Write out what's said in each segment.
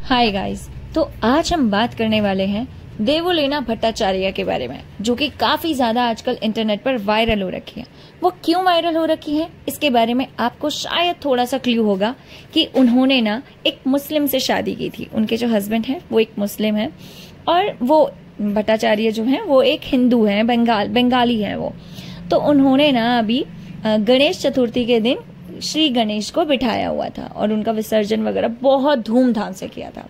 Hi guys, तो आज हम बात करने वाले हैं देवोलेना भट्टाचार्य के बारे में, जो कि काफी ज्यादा आजकल इंटरनेट पर वायरल हो रखी है। वो क्यों वायरल हो रखी है, इसके बारे में आपको शायद थोड़ा सा क्लू होगा कि उन्होंने ना एक मुस्लिम से शादी की थी। उनके जो हस्बैंड है वो एक मुस्लिम है और वो भट्टाचार्य जो है वो एक हिंदू है, बंगाली है वो। तो उन्होंने ना अभी गणेश चतुर्थी के दिन श्री गणेश को बिठाया हुआ था और उनका विसर्जन वगैरह बहुत धूमधाम से किया था।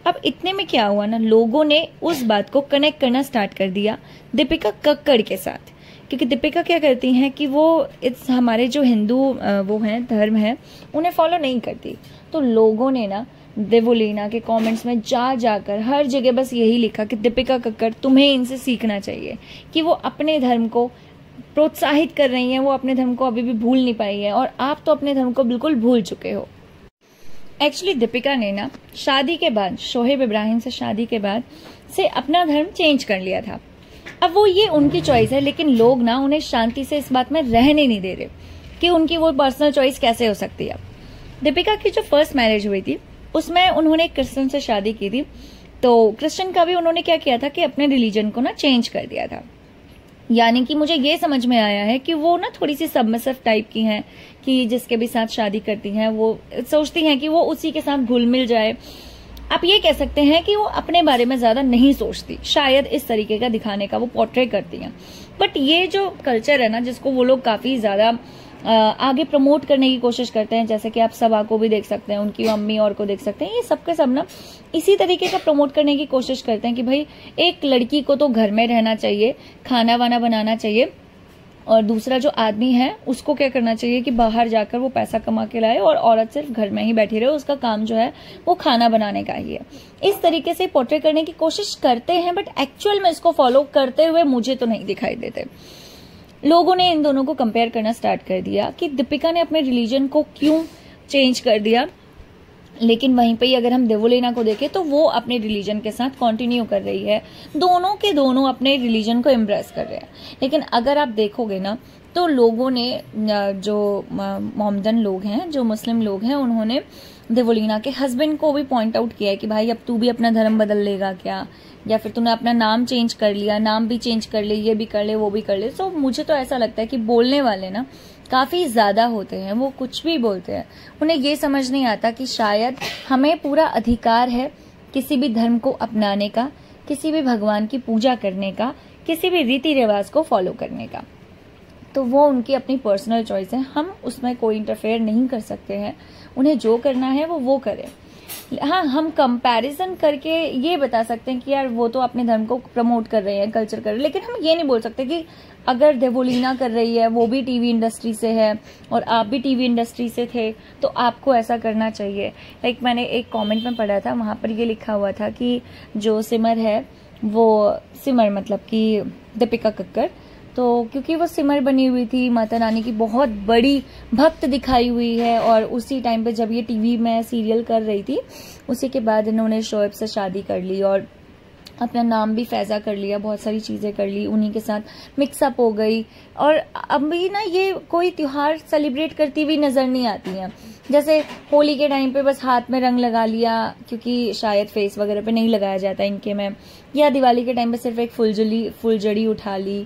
अब इतने में क्या हुआ ना, लोगों ने उस बात को कनेक्ट करना स्टार्ट कर दिया दीपिका कक्कड़ के साथ, क्योंकि दीपिका क्या करती हैं कि वो इस हमारे जो हिंदू वो हैं धर्म है उन्हें फॉलो नहीं करती। तो लोगों ने ना देवोलेना के कमेंट्स में जाकर हर जगह बस यही लिखा कि दीपिका कक्कड़ तुम्हें इनसे सीखना चाहिए कि वो अपने धर्म को प्रोत्साहित कर रही हैं, वो अपने धर्म को अभी भी भूल नहीं पाई है और आप तो अपने धर्म को बिल्कुल भूल चुके हो। एक्चुअली दीपिका ने ना शादी के बाद, शोहेब इब्राहिम से शादी के बाद से अपना धर्म चेंज कर लिया था। अब वो ये उनकी चॉइस है, लेकिन लोग ना उन्हें शांति से इस बात में रहने नहीं दे रहे कि उनकी वो पर्सनल चॉइस कैसे हो सकती है। दीपिका की जो फर्स्ट मैरिज हुई थी उसमें उन्होंने एक क्रिश्चियन से शादी की थी। तो क्रिश्चियन का भी उन्होंने क्या किया था कि अपने रिलीजन को ना चेंज कर दिया था। यानी कि मुझे ये समझ में आया है कि वो ना थोड़ी सी सबमिसिव टाइप की हैं, कि जिसके भी साथ शादी करती हैं वो सोचती हैं कि वो उसी के साथ घुल मिल जाए। आप ये कह सकते हैं कि वो अपने बारे में ज्यादा नहीं सोचती, शायद इस तरीके का दिखाने का वो पोर्ट्रे करती हैं। बट ये जो कल्चर है ना, जिसको वो लोग काफी ज्यादा आगे प्रमोट करने की कोशिश करते हैं, जैसे कि आप सबा को भी देख सकते हैं, उनकी मम्मी और को देख सकते हैं, ये सब के सब ना इसी तरीके का प्रमोट करने की कोशिश करते हैं कि भाई एक लड़की को तो घर में रहना चाहिए, खाना वाना बनाना चाहिए, और दूसरा जो आदमी है उसको क्या करना चाहिए कि बाहर जाकर वो पैसा कमा के लाए और औरत सिर्फ घर में ही बैठी रहे, उसका काम जो है वो खाना बनाने का ही है। इस तरीके से पोर्ट्रे करने की कोशिश करते हैं, बट एक्चुअल में इसको फॉलो करते हुए मुझे तो नहीं दिखाई देते। लोगों ने इन दोनों को कंपेयर करना स्टार्ट कर दिया कि दीपिका ने अपने रिलीजन को क्यों चेंज कर दिया, लेकिन वहीं पे अगर हम देवोलेना को देखें तो वो अपने रिलीजन के साथ कंटिन्यू कर रही है। दोनों के दोनों अपने रिलीजन को एम्ब्रेस कर रहे हैं। लेकिन अगर आप देखोगे ना तो लोगों ने, जो मोहम्मदन लोग हैं, जो मुस्लिम लोग हैं, उन्होंने देवोलेना के हस्बैंड को भी पॉइंट आउट किया है कि भाई अब तू भी अपना धर्म बदल लेगा क्या, या फिर तूने अपना नाम चेंज कर लिया, नाम भी चेंज कर ले, ये भी कर ले, वो भी कर ले। तो मुझे तो ऐसा लगता है कि बोलने वाले ना काफी ज्यादा होते हैं, वो कुछ भी बोलते हैं। उन्हें ये समझ नहीं आता कि शायद हमें पूरा अधिकार है किसी भी धर्म को अपनाने का, किसी भी भगवान की पूजा करने का, किसी भी रीति रिवाज को फॉलो करने का। तो वो उनकी अपनी पर्सनल चॉइस है, हम उसमें कोई इंटरफेयर नहीं कर सकते हैं। उन्हें जो करना है वो करें। हाँ, हम कंपैरिजन करके ये बता सकते हैं कि यार वो तो अपने धर्म को प्रमोट कर रहे हैं, कल्चर कर रहे हैं, लेकिन हम ये नहीं बोल सकते कि अगर देवोलेना कर रही है, वो भी टीवी इंडस्ट्री से है और आप भी टीवी इंडस्ट्री से थे, तो आपको ऐसा करना चाहिए। लाइक मैंने एक कमेंट में पढ़ा था, वहां पर ये लिखा हुआ था कि जो सिमर है वो, सिमर मतलब कि दीपिका कक्कड़, तो क्योंकि वो सिमर बनी हुई थी, माता रानी की बहुत बड़ी भक्त दिखाई हुई है, और उसी टाइम पे जब ये टीवी में सीरियल कर रही थी, उसी के बाद इन्होंने शोएब से शादी कर ली और अपना नाम भी फैजा कर लिया, बहुत सारी चीजें कर ली, उन्हीं के साथ मिक्सअप हो गई। और अभी ना ये कोई त्योहार सेलिब्रेट करती हुई नजर नहीं आती हैं। जैसे होली के टाइम पे बस हाथ में रंग लगा लिया, क्योंकि शायद फेस वगैरह पे नहीं लगाया जाता इनके में, या दिवाली के टाइम पे सिर्फ एक फुलझड़ी उठा ली,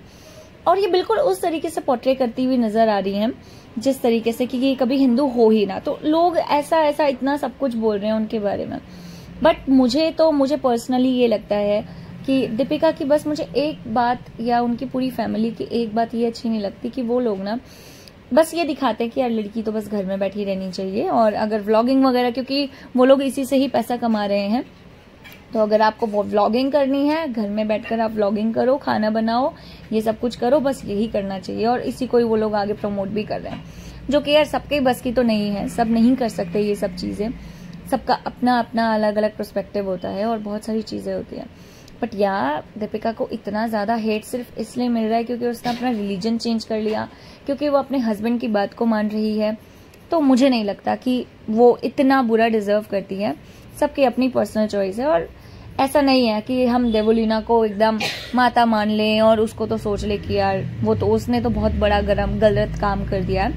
और ये बिल्कुल उस तरीके से पोर्ट्रे करती हुई नजर आ रही हैं जिस तरीके से कि ये कभी हिंदू हो ही ना। तो लोग ऐसा इतना सब कुछ बोल रहे हैं उनके बारे में, बट मुझे पर्सनली ये लगता है कि दीपिका की बस मुझे एक बात, या उनकी पूरी फैमिली की एक बात ये अच्छी नहीं लगती कि वो लोग ना बस ये दिखाते हैं कि यार लड़की तो बस घर में बैठी रहनी चाहिए, और अगर व्लॉगिंग वगैरह, क्योंकि वो लोग इसी से ही पैसा कमा रहे हैं, तो अगर आपको वो व्लॉगिंग करनी है, घर में बैठकर आप व्लॉगिंग करो, खाना बनाओ, ये सब कुछ करो, बस यही करना चाहिए। और इसी को ही वो लोग आगे प्रमोट भी कर रहे हैं, जो कि यार सबके बस की तो नहीं है, सब नहीं कर सकते ये सब चीजें, सबका अपना अपना अलग अलग पर्सपेक्टिव होता है और बहुत सारी चीजें होती हैं। बट यार दीपिका को इतना ज्यादा हेट सिर्फ इसलिए मिल रहा है क्योंकि उसने अपना रिलीजन चेंज कर लिया, क्योंकि वो अपने हस्बैंड की बात को मान रही है। तो मुझे नहीं लगता कि वो इतना बुरा डिजर्व करती है। सबकी अपनी पर्सनल चॉइस है, और ऐसा नहीं है कि हम देवोलेना को एकदम माता मान लें और उसको तो सोच ले कि यार वो तो, उसने तो बहुत बड़ा गलत काम कर दिया।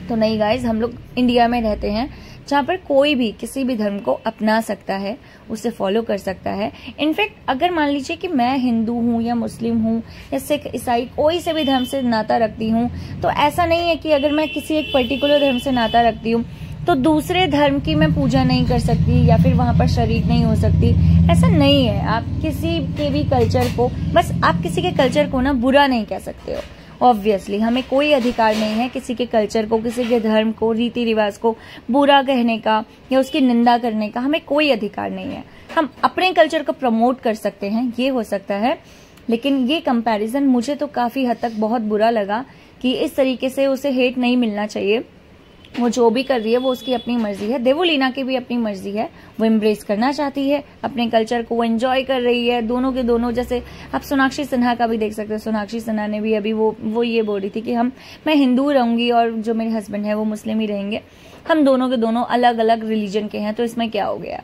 तो नहीं गाइज, हम लोग इंडिया में रहते हैं, जहाँ पर कोई भी किसी भी धर्म को अपना सकता है, उसे फॉलो कर सकता है। इनफैक्ट अगर मान लीजिए कि मैं हिंदू हूँ या मुस्लिम हूँ या सिख ईसाई कोई से भी धर्म से नाता रखती हूँ, तो ऐसा नहीं है कि अगर मैं किसी एक पर्टिकुलर धर्म से नाता रखती हूँ तो दूसरे धर्म की मैं पूजा नहीं कर सकती या फिर वहां पर शरीक नहीं हो सकती। ऐसा नहीं है। आप किसी के भी कल्चर को, बस आप किसी के कल्चर को ना बुरा नहीं कह सकते हो। ऑब्वियसली हमें कोई अधिकार नहीं है किसी के कल्चर को, किसी के धर्म को, रीति रिवाज को बुरा कहने का या उसकी निंदा करने का हमें कोई अधिकार नहीं है। हम अपने कल्चर को प्रमोट कर सकते हैं, ये हो सकता है। लेकिन ये कंपैरिजन मुझे तो काफी हद तक बहुत बुरा लगा कि इस तरीके से उसे हेट नहीं मिलना चाहिए। वो जो भी कर रही है वो उसकी अपनी मर्जी है। देवोलीना की भी अपनी मर्जी है, वो एम्ब्रेस करना चाहती है अपने कल्चर को, वो एंजॉय कर रही है। दोनों के दोनों, जैसे आप सोनाक्षी सिन्हा का भी देख सकते हो। सोनाक्षी सिन्हा ने भी अभी वो ये बोल रही थी कि मैं हिंदू रहूंगी और जो मेरे हस्बैंड है वो मुस्लिम ही रहेंगे, हम दोनों के दोनों अलग अलग रिलीजन के हैं, तो इसमें क्या हो गया।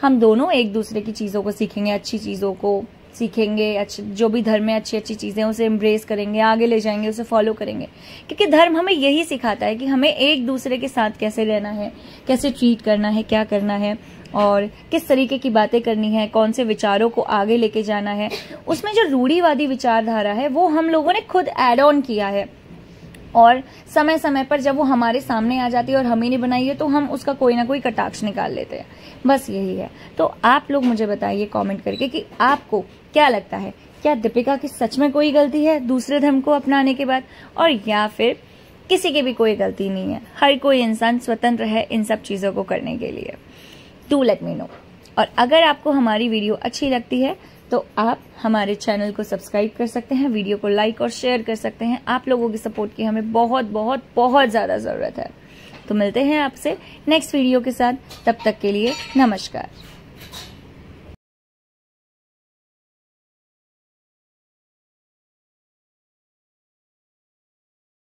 हम दोनों एक दूसरे की चीजों को सीखेंगे, अच्छी चीजों को सीखेंगे, जो भी धर्म में अच्छी अच्छी चीजें उसे एम्ब्रेस करेंगे, आगे ले जाएंगे, उसे फॉलो करेंगे। क्योंकि धर्म हमें यही सिखाता है कि हमें एक दूसरे के साथ कैसे रहना है, कैसे ट्रीट करना है, क्या करना है और किस तरीके की बातें करनी है, कौन से विचारों को आगे लेके जाना है। उसमें जो रूढ़िवादी विचारधारा है वो हम लोगों ने खुद एड ऑन किया है और समय समय पर जब वो हमारे सामने आ जाती है और हम ही नहीं बनाई है तो हम उसका कोई ना कोई कटाक्ष निकाल लेते हैं। बस यही है। तो आप लोग मुझे बताइए कमेंट करके कि आपको क्या लगता है, क्या दीपिका की सच में कोई गलती है दूसरे धर्म को अपनाने के बाद, और या फिर किसी की भी कोई गलती नहीं है। हर कोई इंसान स्वतंत्र है इन सब चीजों को करने के लिए। Do let me know. और अगर आपको हमारी वीडियो अच्छी लगती है तो आप हमारे चैनल को सब्सक्राइब कर सकते हैं, वीडियो को लाइक और शेयर कर सकते हैं। आप लोगों की सपोर्ट की हमें बहुत बहुत बहुत ज्यादा जरूरत है। तो मिलते हैं आपसे नेक्स्ट वीडियो के साथ, तब तक के लिए नमस्कार।